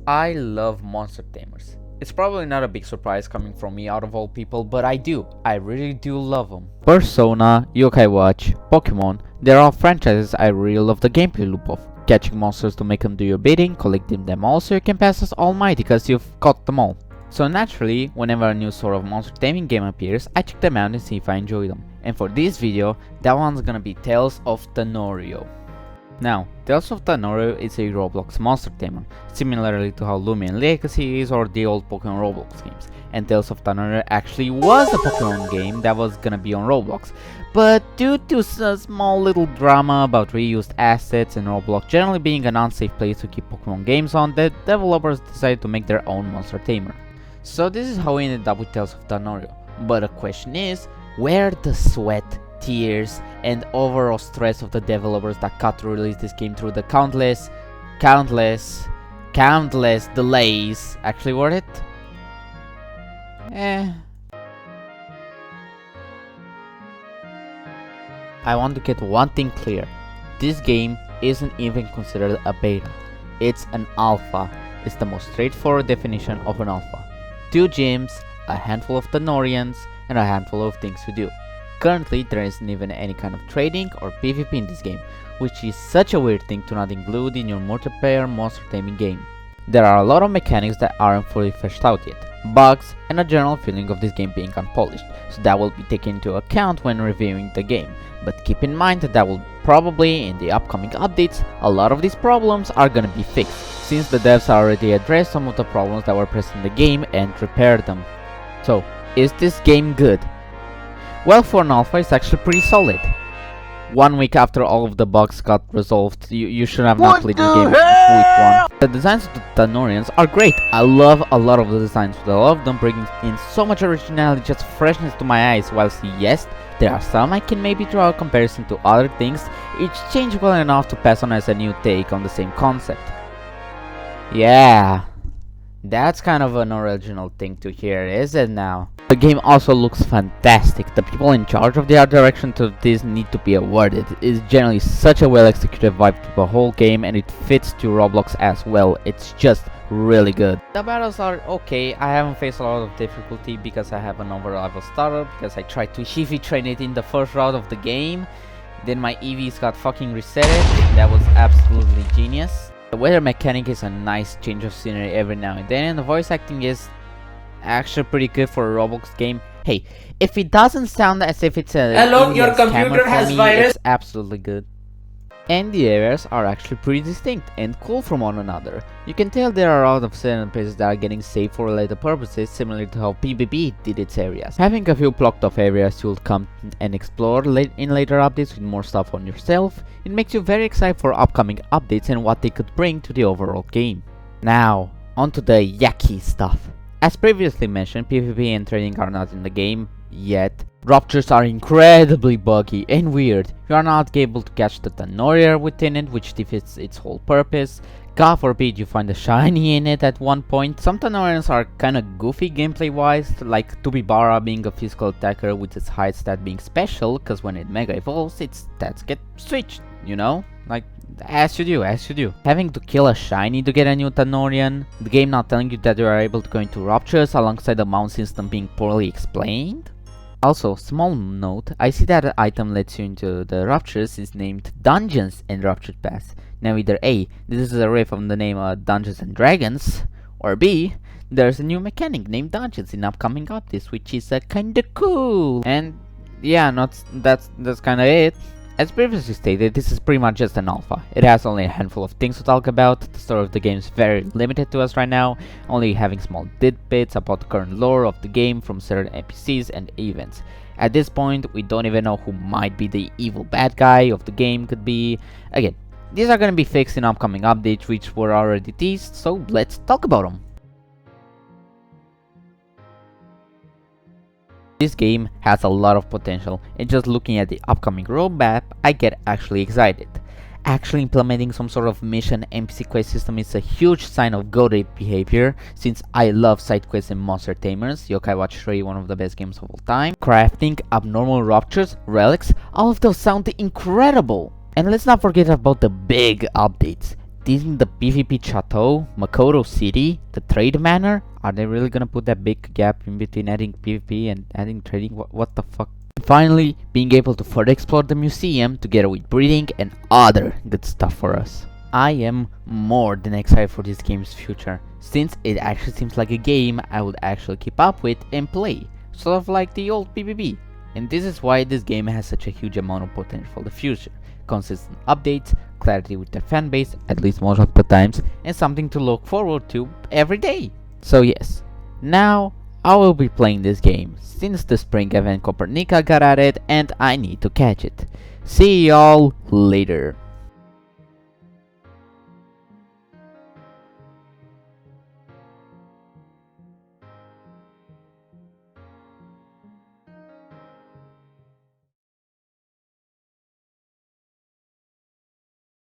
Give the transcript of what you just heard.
I love monster tamers. It's probably not a big surprise coming from me out of all people, but I do. I really do love them. Persona, Yokai Watch, Pokemon, they're all franchises I really love the gameplay loop of. Catching monsters to make them do your bidding, collecting them all so you can pass as almighty because you've caught them all. So naturally, whenever a new sort of monster taming game appears, I check them out and see if I enjoy them. And for this video, that one's gonna be Tales of Tanorio. Now, Tales of Tanorio is a Roblox monster tamer, similarly to how Lumion Legacy is or the old Pokemon Roblox games. And Tales of Tanorio actually was a Pokemon game that was gonna be on Roblox, but due to a small little drama about reused assets and Roblox generally being an unsafe place to keep Pokemon games on, the developers decided to make their own monster tamer. So this is how we ended up with Tales of Tanorio. But the question is, where the sweat, tears, and overall stress of the developers that got to release this game through the countless delays actually worth it? I want to get one thing clear. This game isn't even considered a beta. It's an alpha. It's the most straightforward definition of an alpha. 2 gyms, a handful of Tanorians, and a handful of things to do. Currently, there isn't even any kind of trading or PvP in this game, which is such a weird thing to not include in your multiplayer monster taming game. There are a lot of mechanics that aren't fully fleshed out yet, bugs, and a general feeling of this game being unpolished, so that will be taken into account when reviewing the game. But keep in mind that will probably, in the upcoming updates, a lot of these problems are gonna be fixed, since the devs already addressed some of the problems that were present in the game and repaired them. So, is this game good? Well, for an alpha, it's actually pretty solid. 1 week after all of the bugs got resolved, you should have not played this game week 1. The designs of the Tanorians are great. I love a lot of the designs, but I love them bringing in so much originality, just freshness to my eyes, whilst yes, there are some I can maybe draw a comparison to other things, each changed well enough to pass on as a new take on the same concept. Yeah, that's kind of an original thing to hear, is it now? The game also looks fantastic. The people in charge of the art direction to this need to be awarded. It's generally such a well executed vibe to the whole game, and it fits to Roblox as well. It's just really good. The battles are okay. I haven't faced a lot of difficulty because I have an overlevel starter, because I tried to heavy train it in the first round of the game. Then my EVs got fucking resetted. That was absolutely genius. The weather mechanic is a nice change of scenery every now and then, and the voice acting is actually pretty good for a Roblox game. Hey, if it doesn't sound as if it's a hello, your computer has virus. It's absolutely good. And the areas are actually pretty distinct and cool from one another. You can tell there are a lot of certain places that are getting saved for later purposes, similar to how PvP did its areas. Having a few blocked off areas you'll come and explore in later updates with more stuff on yourself, it makes you very excited for upcoming updates and what they could bring to the overall game. Now, onto the yucky stuff. As previously mentioned, PvP and trading are not in the game yet. Ruptures are incredibly buggy and weird. You are not able to catch the Tanorio within it, which defeats its whole purpose. God forbid you find a shiny in it at one point. Some Tanorians are kinda goofy gameplay wise, like Tubibara being a physical attacker with its high stat being special, cause when it mega evolves, its stats get switched, you know? Like, as you do. Having to kill a shiny to get a new Tanorian, the game not telling you that you are able to go into Ruptures alongside the mount system being poorly explained. Also, small note, I see that the item lets you into the Ruptures is named Dungeons and Ruptured Pass. Now either A, this is a riff from the name Dungeons and Dragons, or B, there's a new mechanic named Dungeons in upcoming updates, which is kinda cool. And yeah, that's kinda it. As previously stated, this is pretty much just an alpha. It has only a handful of things to talk about. The story of the game is very limited to us right now, only having small tidbits about the current lore of the game from certain NPCs and events. At this point, we don't even know who might be the evil bad guy of the game could be. Again, these are gonna be fixed in upcoming updates which were already teased, so let's talk about them. This game has a lot of potential, and just looking at the upcoming roadmap, I get actually excited. Actually implementing some sort of mission NPC quest system is a huge sign of goated behavior, since I love side quests and monster tamers. Yokai Watch 3, one of the best games of all time. Crafting, abnormal ruptures, relics, all of those sound incredible. And let's not forget about the big updates. Isn't the PvP Chateau, Makoto City, the trade manor? Are they really gonna put that big gap in between adding PvP and adding trading? What the fuck? Finally, being able to further explore the museum together with breeding and other good stuff for us. I am more than excited for this game's future, since it actually seems like a game I would actually keep up with and play, sort of like the old PvP. And this is why this game has such a huge amount of potential for the future. Consistent updates, clarity with their fanbase, at least most of the times, and something to look forward to every day. So yes, now I will be playing this game, since the spring event Copernica got added and I need to catch it. See y'all later.